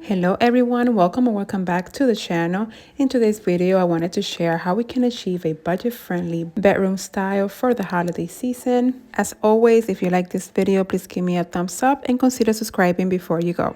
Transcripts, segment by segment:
Hello everyone, welcome or welcome back to the channel. In today's video, I wanted to share how we can achieve a budget-friendly bedroom style for the holiday season. As always, if you like this video, please give me a thumbs up and consider subscribing before you go.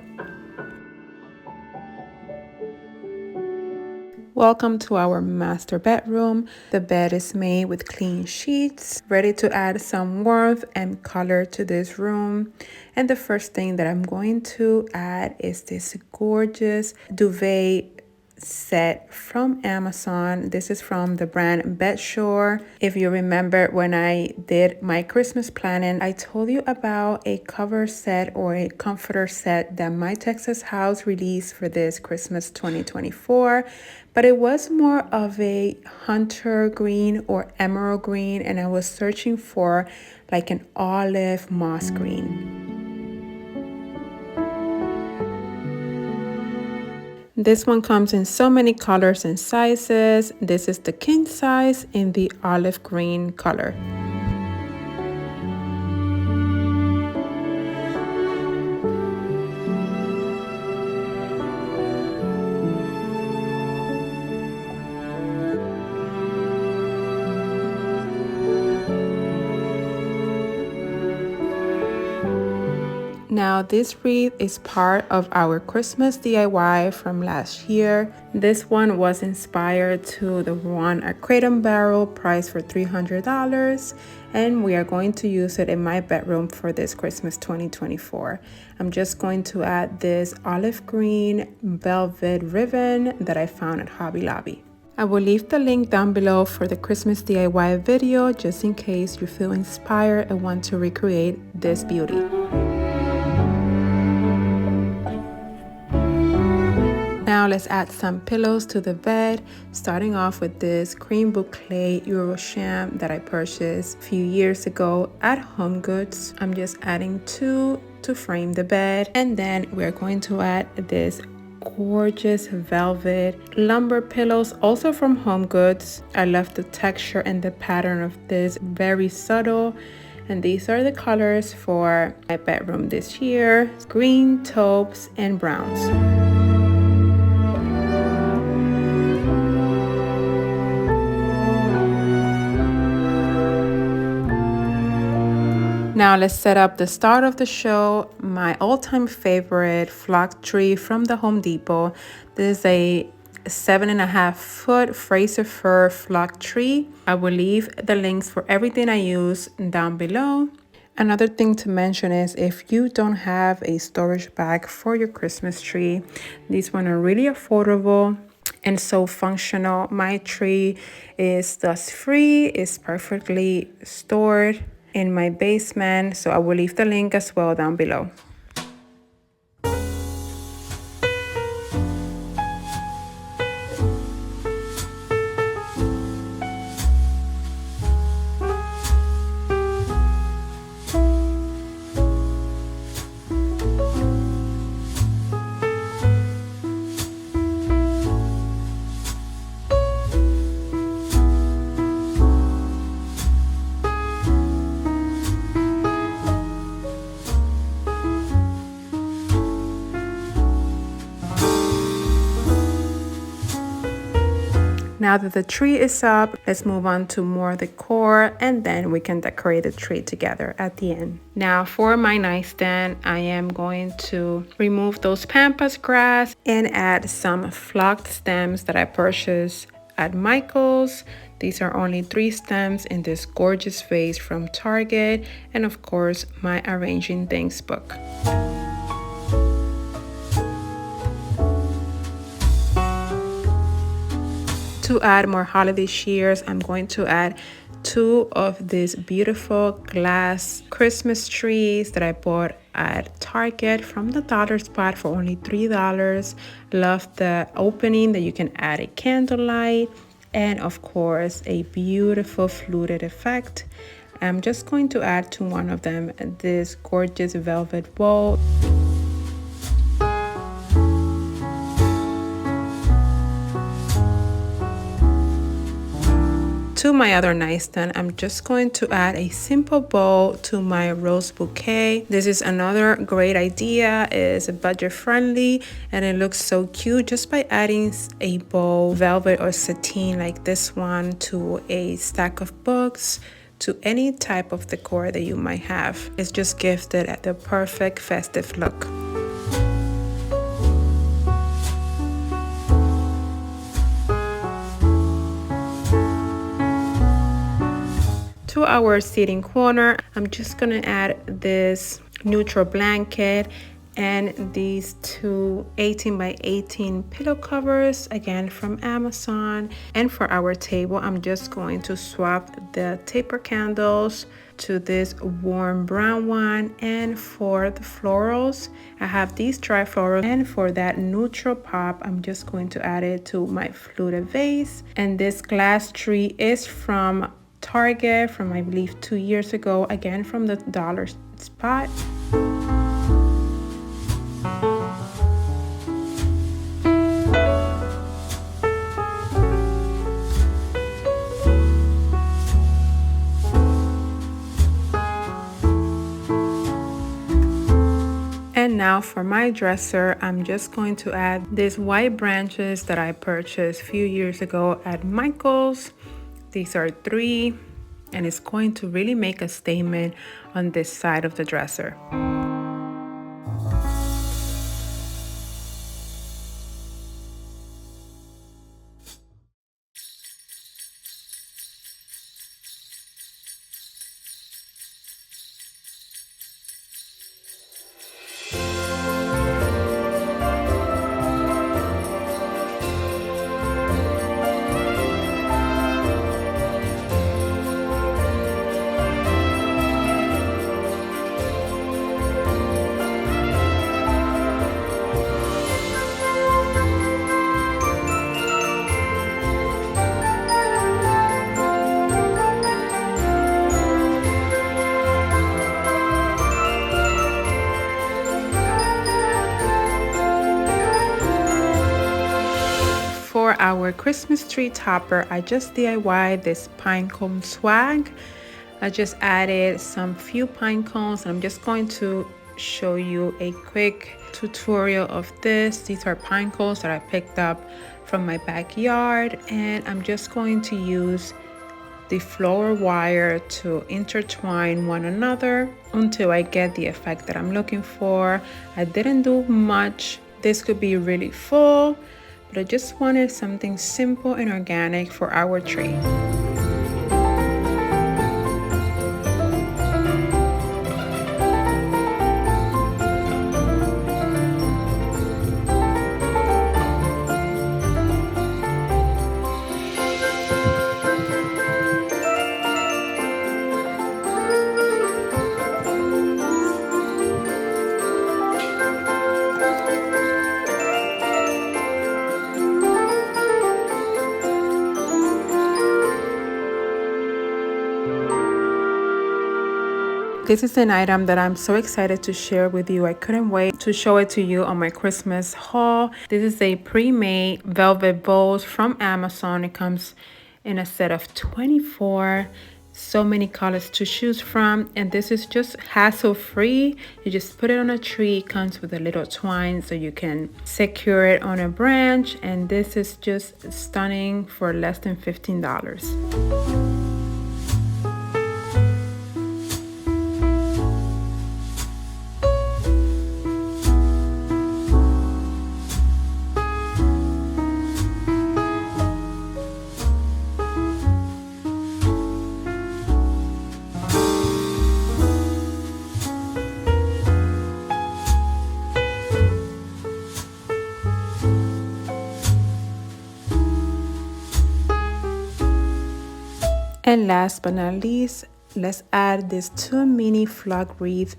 Welcome to our master bedroom. The bed is made with clean sheets, ready to add some warmth and color to this room. And the first thing that I'm going to add is this gorgeous duvet set from Amazon. This is from the brand Decor. If you remember when I did my Christmas planning, I told you about a cover set or a comforter set that my Texas house released for this Christmas 2024, but it was more of a hunter green or emerald green, and I was searching for like an olive moss green. This one comes in so many colors and sizes. This is the king size in the olive green color. Now this wreath is part of our Christmas DIY from last year. This one was inspired to the one at Crate & Barrel, priced for $300, and we are going to use it in my bedroom for this Christmas 2024. I'm just going to add this olive green velvet ribbon that I found at Hobby Lobby. I will leave the link down below for the Christmas DIY video just in case you feel inspired and want to recreate this beauty. Now let's add some pillows to the bed, starting off with this cream boucle Eurosham that I purchased a few years ago at Home Goods. I'm just adding 2 to frame the bed, and then we're going to add this gorgeous velvet lumber pillows, also from Home Goods. I love the texture and the pattern of this, very subtle. And these are the colors for my bedroom this year: green, taupes, and browns. Now let's set up the start of the show, my all-time favorite flock tree from the Home Depot. This is a 7.5-foot Fraser fir flock tree. I will leave the links for everything I use down below. Another thing to mention is if you don't have a storage bag for your Christmas tree, these ones are really affordable and so functional. My tree is dust-free, it's perfectly stored in my basement, so I will leave the link as well down below. Now that the tree is up, let's move on to more decor, and then we can decorate the tree together at the end. Now for my nightstand, I am going to remove those pampas grass and add some flocked stems that I purchased at Michael's. These are only 3 stems in this gorgeous vase from Target, and of course my Arranging Things book. To add more holiday cheers, I'm going to add 2 of these beautiful glass Christmas trees that I bought at Target from the dollar spot for only $3. Love the opening that you can add a candlelight, and of course a beautiful fluted effect. I'm just going to add to one of them this gorgeous velvet bow. To my other nightstand, I'm just going to add a simple bow to my rose bouquet. This is another great idea. It's budget friendly and it looks so cute just by adding a bow, velvet or sateen like this one, to a stack of books, to any type of decor that you might have. It's just gifted at the perfect festive look. To our seating corner, I'm just gonna add this neutral blanket and these two 18 by 18 pillow covers, again from Amazon. And for our table, I'm just going to swap the taper candles to this warm brown one. And for the florals, I have these dry florals, and for that neutral pop, I'm just going to add it to my fluted vase. And this glass tree is from Target from, I believe, 2 years ago, again from the dollar spot. And now for my dresser, I'm just going to add these white branches that I purchased a few years ago at Michael's. These are 3, and it's going to really make a statement on this side of the dresser. For our Christmas tree topper, I just DIY'd this pine cone swag. I just added some few pine cones, and I'm just going to show you a quick tutorial of this. These are pine cones that I picked up from my backyard, and I'm just going to use the flower wire to intertwine one another until I get the effect that I'm looking for. I didn't do much. This could be really full, but I just wanted something simple and organic for our tree. This is an item that I'm so excited to share with you. I couldn't wait to show it to you on my Christmas haul. This is a pre-made velvet bows from Amazon. It comes in a set of 24. So many colors to choose from, and this is just hassle-free. You just put it on a tree. It comes with a little twine so you can secure it on a branch, and this is just stunning for less than $15. And last but not least, let's add this 2 mini flock wreath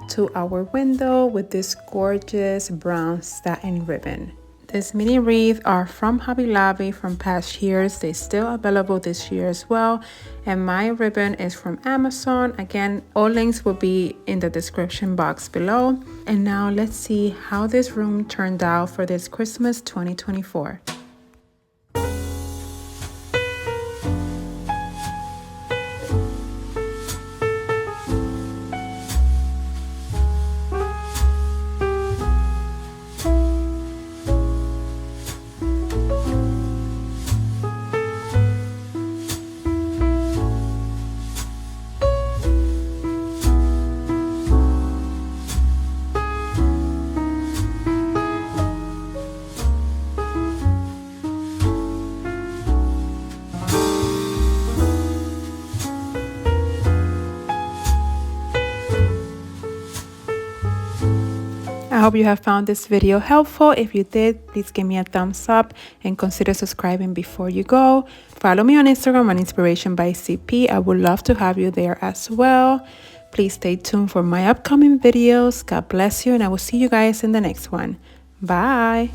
to our window with this gorgeous brown satin ribbon. These mini wreaths are from Hobby Lobby from past years. They're still available this year as well. And my ribbon is from Amazon. Again, all links will be in the description box below. And now let's see how this room turned out for this Christmas 2024. I hope you have found this video helpful. If you did, please give me a thumbs up and consider subscribing before you go. Follow me on Instagram on Inspirationbycp. I would love to have you there as well. Please stay tuned for my upcoming videos. God bless you, and I will see you guys in the next one. Bye.